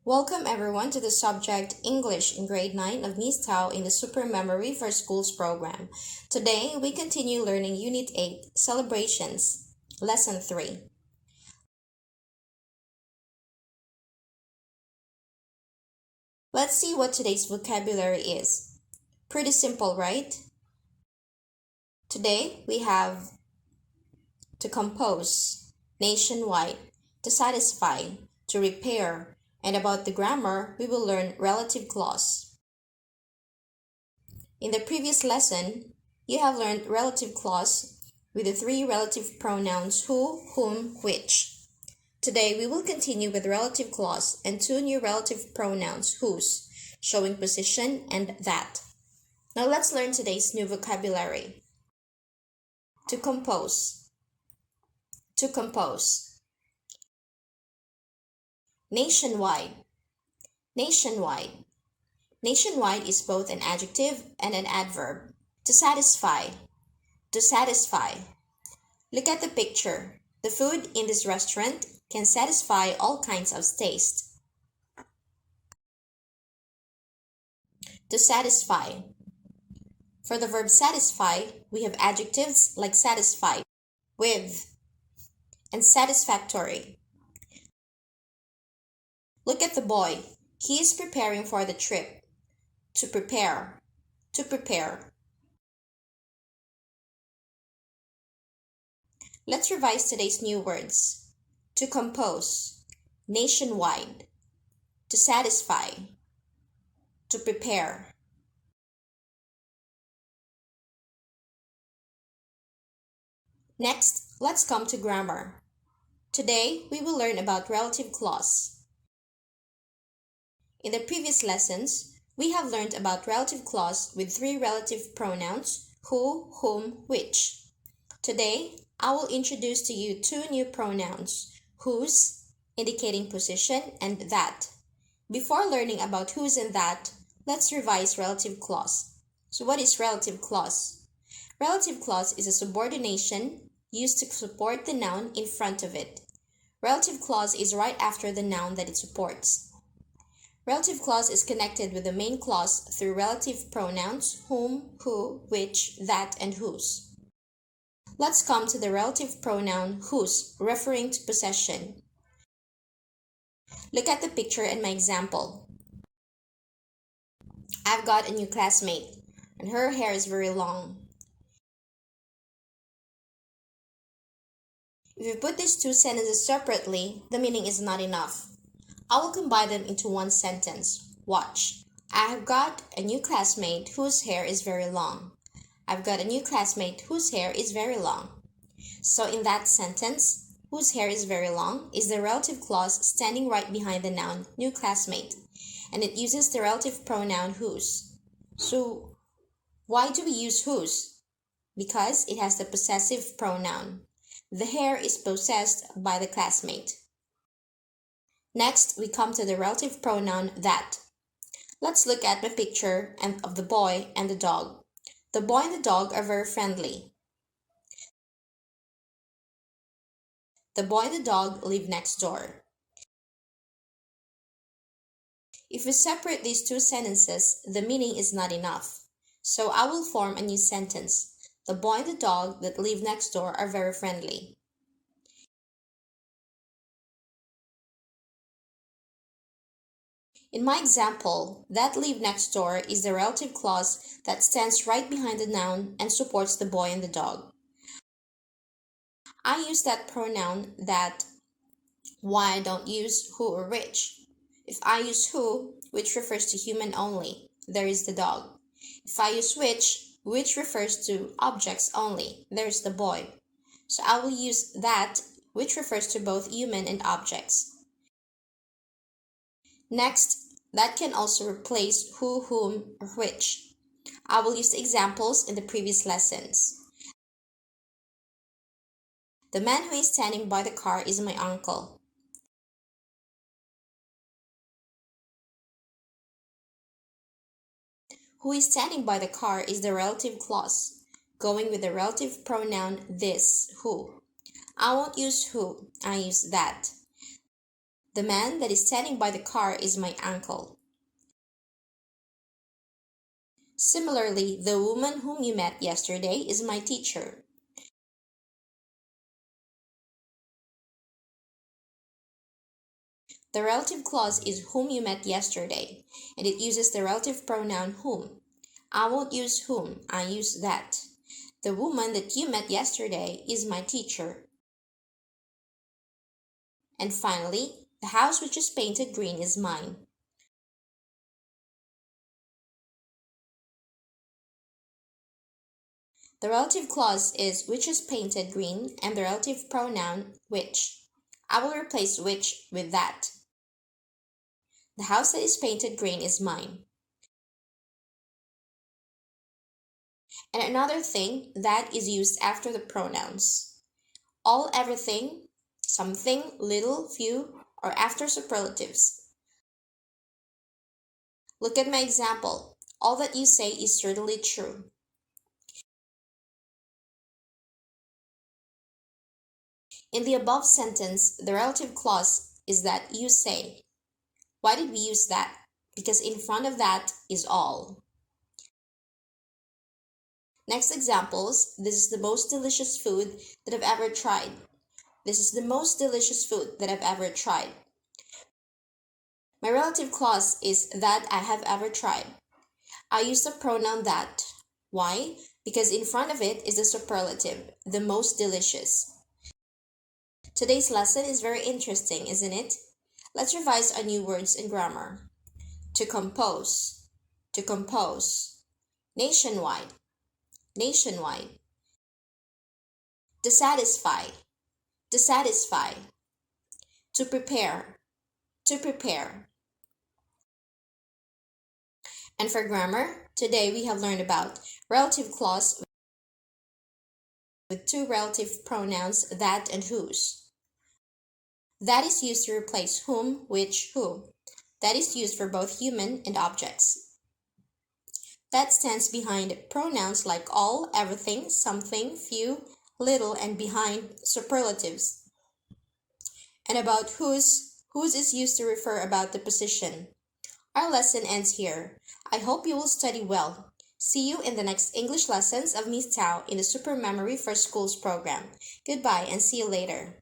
Welcome everyone to the subject English in grade 9 of Miss Tao in the Super Memory for Schools program. Today, we continue learning Unit 8, Celebrations, Lesson 3. Let's see what today's vocabulary is. Pretty simple, right? Today, we have to compose, nationwide, to satisfy, to repair, and about the grammar, we will learn relative clause. In the previous lesson, you have learned relative clause with the three relative pronouns who, whom, which. Today, we will continue with relative clause and two new relative pronouns whose, showing position and that. Now let's learn today's new vocabulary. To compose. To compose. Nationwide. Nationwide. Nationwide is both an adjective and an adverb. To satisfy. To satisfy. Look at the picture. The food in this restaurant can satisfy all kinds of taste. To satisfy. For the verb satisfy, we have adjectives like satisfied, with, and satisfactory. Look at the boy. He is preparing for the trip. To prepare. To prepare. Let's revise today's new words. To compose. Nationwide. To satisfy. To prepare. Next, let's come to grammar. Today, we will learn about relative clause. In the previous lessons, we have learned about relative clause with three relative pronouns, who, whom, which. Today, I will introduce to you two new pronouns, whose, indicating position, and that. Before learning about whose and that, let's revise relative clause. So what is relative clause? Relative clause is a subordination used to support the noun in front of it. Relative clause is right after the noun that it supports. Relative clause is connected with the main clause through relative pronouns whom, who, which, that, and whose. Let's come to the relative pronoun whose, referring to possession. Look at the picture and my example. I've got a new classmate, and her hair is very long. If you put these two sentences separately, the meaning is not enough. I will combine them into one sentence. Watch. I have got a new classmate whose hair is very long. I've got a new classmate whose hair is very long. So in that sentence, whose hair is very long is the relative clause standing right behind the noun new classmate, and it uses the relative pronoun whose. So why do we use whose? Because it has the possessive pronoun. The hair is possessed by the classmate. Next, we come to the relative pronoun that. Let's look at the picture of the boy and the dog. The boy and the dog are very friendly. The boy and the dog live next door. If we separate these two sentences, the meaning is not enough. So I will form a new sentence. The boy and the dog that live next door are very friendly. In my example, that live next door is the relative clause that stands right behind the noun and supports the boy and the dog. I use that pronoun that. Why I don't use who or which? If I use who, which refers to human only, there is the dog. If I use which refers to objects only, there's the boy. So I will use that, which refers to both human and objects. Next, that can also replace who, whom, or which. I will use the examples in the previous lessons. The man who is standing by the car is my uncle. Who is standing by the car is the relative clause, going with the relative pronoun this, who. I won't use who, I use that. The man that is standing by the car is my uncle. Similarly, the woman whom you met yesterday is my teacher. The relative clause is whom you met yesterday, and it uses the relative pronoun whom. I won't use whom, I use that. The woman that you met yesterday is my teacher. And finally, the house which is painted green is mine. The relative clause is which is painted green and the relative pronoun which. I will replace which with that. The house that is painted green is mine. And another thing that is used after the pronouns. All, everything, something, little, few, or after superlatives. Look at my example. All that you say is certainly true. In the above sentence, the relative clause is that you say. Why did we use that? Because in front of that is all. Next examples, this is the most delicious food that I've ever tried. This is the most delicious food that I've ever tried. My relative clause is that I have ever tried. I use the pronoun that. Why? Because in front of it is the superlative, the most delicious. Today's lesson is very interesting, isn't it? Let's revise our new words and grammar. To compose, to compose. Nationwide, nationwide. Dissatisfy, dissatisfy. To prepare, to prepare. And for grammar, today we have learned about relative clause with two relative pronouns that and whose. That is used to replace whom, which, who. That is used for both human and objects. That stands behind pronouns like all, everything, something, few, little, and behind superlatives. And about whose is used to refer about the position. Our lesson ends here. I hope you will study well. See you in the next English lessons of Miss Tao in the Super Memory for Schools program. Goodbye and see you later.